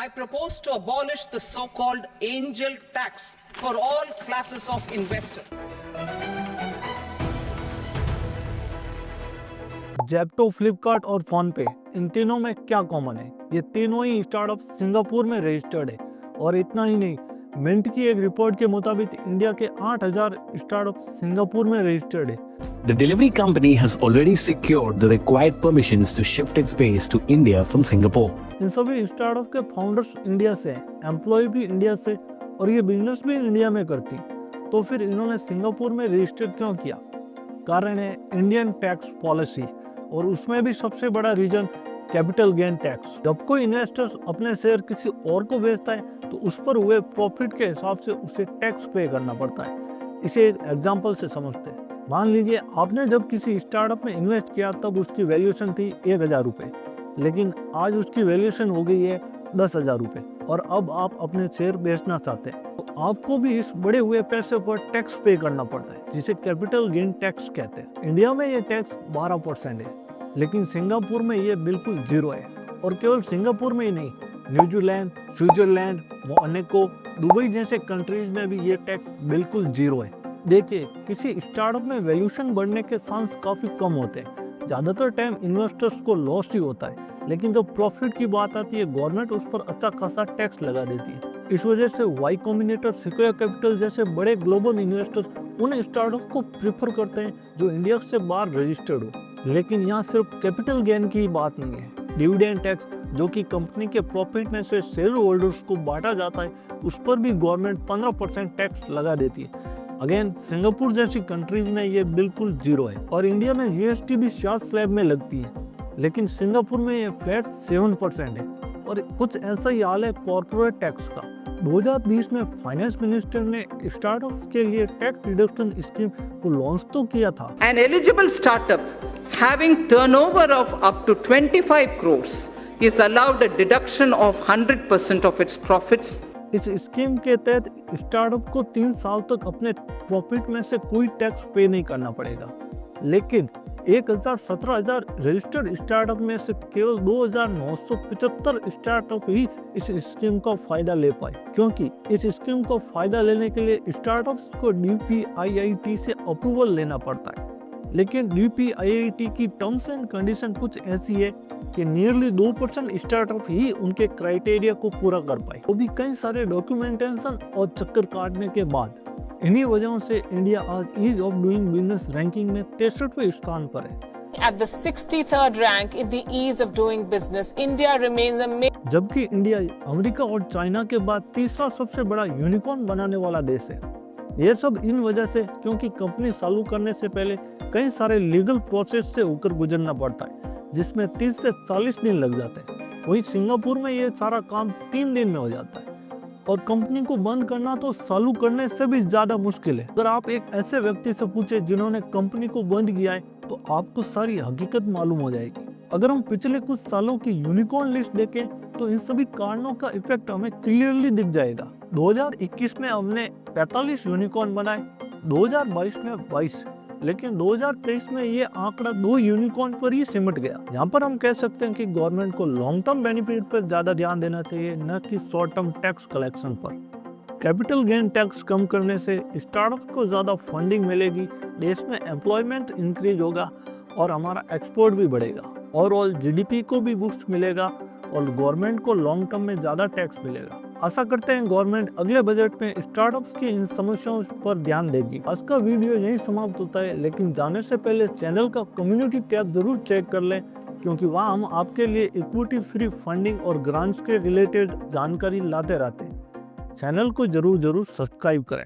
I propose to abolish the so-called angel tax for all classes of investors. Zepto, Flipkart और PhonePe, इन तीनों में क्या common है? ये तीनों ही स्टार्टअप सिंगापुर में रजिस्टर्ड है। और इतना ही नहीं, मिंट की एक रिपोर्ट के मुताबिक इंडिया के 8,000 स्टार्टअप सिंगापुर में रजिस्टर्ड है। The delivery company has already secured the required permissions to shift its base to India from Singapore. इन सभी स्टार्टअप के फाउंडर्स इंडिया से हैं, एम्प्लॉय भी इंडिया से, और ये बिजनेस भी इंडिया में करती। तो फिर इन्होंने सिंगापुर में रजिस्टर क्यों किया? कारण है इंडियन टैक्स पॉलिसी, और उसमें भी सबसे बड़ा रीजन कैपिटल गेन टैक्स। जब कोई इन्वेस्टर्स अपने शेयर किसी और को बेचता है तो उस पर हुए प्रॉफिट के हिसाब से उसे टैक्स पे करना पड़ता है। इसे एक एग्जांपल से समझते हैं। मान लीजिए आपने जब किसी स्टार्टअप में इन्वेस्ट किया तब उसकी वैल्यूएशन थी 1,000 रुपये, लेकिन आज उसकी वैल्यूएशन हो गई है 10,000 रुपये, और अब आप अपने शेयर बेचना चाहते हैं, तो आपको भी इस बढ़े हुए पैसे पर टैक्स पे करना पड़ता है, जिसे कैपिटल गेन टैक्स कहते हैं। इंडिया में ये टैक्स 12% है, लेकिन सिंगापुर में ये बिल्कुल 0 है। और केवल सिंगापुर में ही नहीं, न्यूजीलैंड, स्विट्जरलैंड, मोनाको, दुबई जैसे कंट्रीज में भी ये टैक्स बिल्कुल 0 है। देखिए, किसी स्टार्टअप में वैल्यूएशन बढ़ने के चांस काफी कम होते हैं। ज्यादातर टाइम इन्वेस्टर्स को लॉस ही होता है, लेकिन जब प्रॉफिट की बात आती है गवर्नमेंट उस पर अच्छा खासा टैक्स लगा देती है। इस वजह से वाई कॉम्बिनेटर, सिक्योर कैपिटल जैसे बड़े ग्लोबल इन्वेस्टर्स उन स्टार्टअप को प्रेफर करते हैं जो इंडिया से बाहर रजिस्टर्ड हो। लेकिन यहाँ सिर्फ कैपिटल गेन की बात नहीं है, डिविडेंड टैक्स जो कि कंपनी के प्रॉफिट में से शेयर होल्डर्स को बांटा जाता है, उस पर भी गवर्नमेंट 15% टैक्स लगा देती है। अगेन, सिंगापुर जैसी कंट्रीज में ये बिल्कुल 0 है। और इंडिया में जीएसटी भी 60 स्लैब में लगती है, लेकिन सिंगापुर में ये फ्लैट 7% है। और कुछ ऐसा ही हाल है कॉर्पोरेट टैक्स का। 2020 में फाइनेंस मिनिस्टर ने स्टार्टअप्स के लिए टैक्स रिडक्शन स्कीम को लॉन्च तो किया था। An eligible startup having turnover of up to 25 crores is allowed a deduction of 100% of its profits. इस स्कीम के तहत स्टार्टअप को 3 साल तक अपने प्रॉफिट में से कोई टैक्स पे नहीं करना पड़ेगा। लेकिन 17,000 रजिस्टर्ड स्टार्टअप में से केवल 2,975 स्टार्टअप ही इस स्कीम का फायदा ले पाए, क्योंकि इस स्कीम को फायदा लेने के लिए स्टार्टअप्स को DPIIT से अप्रूवल लेना पड़ता है। लेकिन DPIIT की टर्म्स एंड कंडीशन कुछ ऐसी है कि नियरली 2% स्टार्टअप ही उनके क्राइटेरिया को पूरा कर पाए, वो भी कई सारे डॉक्यूमेंटेशन और चक्कर काटने के बाद। इन्हीं वजहों से इंडिया आज ease of doing business ranking में 63वें स्थान पर है। At the 63rd rank in the ease of doing business, India remains a जबकि इंडिया अमेरिका और चाइना के बाद तीसरा सबसे बड़ा यूनिकॉर्न बनाने वाला देश है। यह सब इन वजह से क्योंकि कंपनी चालू करने से पहले कई सारे लीगल प्रोसेस से होकर गुजरना पड़ता है, जिसमें 30 से 40 दिन लग जाते हैं। वहीं सिंगापुर में ये सारा काम 3 दिन में हो जाता है। और कंपनी को बंद करना तो चालू करने से भी ज्यादा मुश्किल है। अगर आप एक ऐसे व्यक्ति से पूछे जिन्होंने कंपनी को बंद किया है, तो आपको सारी हकीकत मालूम हो जाएगी। अगर हम पिछले कुछ सालों की यूनिकॉर्न लिस्ट देखें तो इन सभी कारणों का इफेक्ट हमें क्लियरली दिख जाएगा। 2021 में हमने 45 यूनिकॉर्न बनाए, 2022 में 22, लेकिन 2023 में ये आंकड़ा 2 यूनिकॉर्न पर ही सिमट गया। यहाँ पर हम कह सकते हैं कि गवर्नमेंट को लॉन्ग टर्म बेनिफिट पर ज्यादा ध्यान देना चाहिए, न कि शॉर्ट टर्म टैक्स कलेक्शन पर। कैपिटल गेन टैक्स कम करने से स्टार्टअप को ज्यादा फंडिंग मिलेगी, देश में एम्प्लॉयमेंट इंक्रीज होगा और हमारा एक्सपोर्ट भी बढ़ेगा। ओवरऑल जीडीपी को भी बूस्ट मिलेगा और गवर्नमेंट को लॉन्ग टर्म में ज्यादा टैक्स मिलेगा। आशा करते हैं गवर्नमेंट अगले बजट में स्टार्टअप्स की इन समस्याओं पर ध्यान देगी। आज का वीडियो यहीं समाप्त होता है, लेकिन जाने से पहले चैनल का कम्युनिटी टैब जरूर चेक कर लें, क्योंकि वहाँ हम आपके लिए इक्विटी फ्री फंडिंग और ग्रांट्स के रिलेटेड जानकारी लाते रहते हैं। चैनल को जरूर सब्सक्राइब करें।